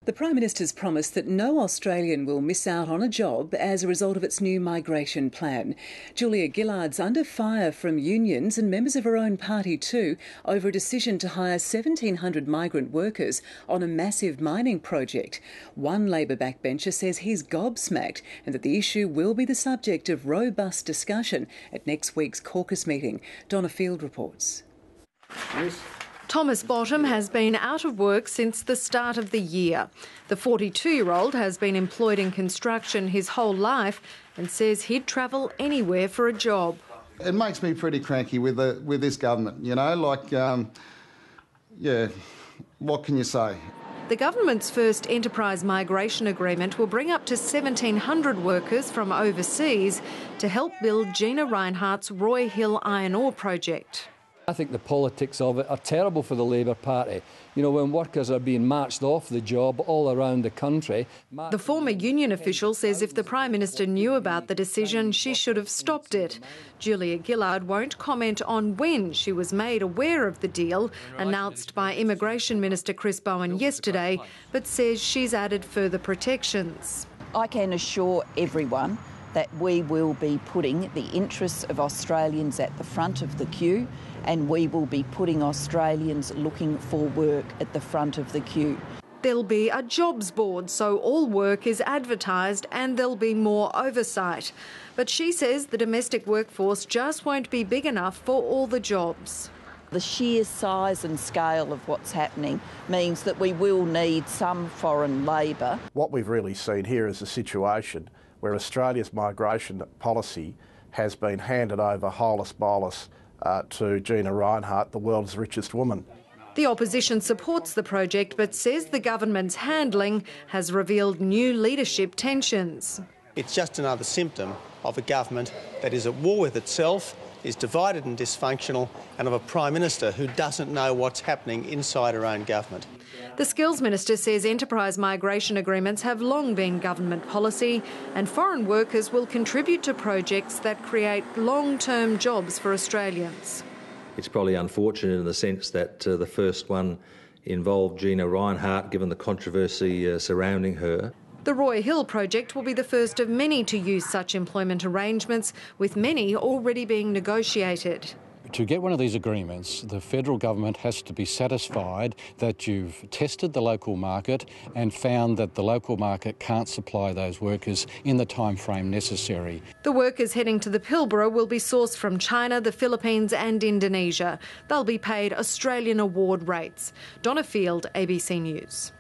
The Prime Minister's promised that no Australian will miss out on a job as a result of its new migration plan. Julia Gillard's under fire from unions and members of her own party too over a decision to hire 1,700 migrant workers on a massive mining project. One Labor backbencher says he's gobsmacked and that the issue will be the subject of robust discussion at next week's caucus meeting. Donna Field reports. Yes. Thomas Bottom has been out of work since the start of the year. The 42-year-old has been employed in construction his whole life and says he'd travel anywhere for a job. It makes me pretty cranky with this government, you know, what can you say? The government's first enterprise migration agreement will bring up to 1,700 workers from overseas to help build Gina Rinehart's Roy Hill iron ore project. I think the politics of it are terrible for the Labor Party. You know, when workers are being marched off the job all around the country. The former union official says if the Prime Minister knew about the decision, she should have stopped it. Julia Gillard won't comment on when she was made aware of the deal, announced by Immigration Minister Chris Bowen yesterday, but says she's added further protections. I can assure everyone that we will be putting the interests of Australians at the front of the queue, and we will be putting Australians looking for work at the front of the queue. There'll be a jobs board, so all work is advertised and there'll be more oversight. But she says the domestic workforce just won't be big enough for all the jobs. The sheer size and scale of what's happening means that we will need some foreign labour. What we've really seen here is a situation where Australia's migration policy has been handed over holus bolus to Gina Rinehart, the world's richest woman. The opposition supports the project but says the government's handling has revealed new leadership tensions. It's just another symptom of a government that is at war with itself, is divided and dysfunctional, and of a Prime Minister who doesn't know what's happening inside her own government. The Skills Minister says enterprise migration agreements have long been government policy and foreign workers will contribute to projects that create long-term jobs for Australians. It's probably unfortunate in the sense that the first one involved Gina Rinehart, given the controversy surrounding her. The Roy Hill project will be the first of many to use such employment arrangements, with many already being negotiated. To get one of these agreements, the federal government has to be satisfied that you've tested the local market and found that the local market can't supply those workers in the time frame necessary. The workers heading to the Pilbara will be sourced from China, the Philippines and Indonesia. They'll be paid Australian award rates. Donna Field, ABC News.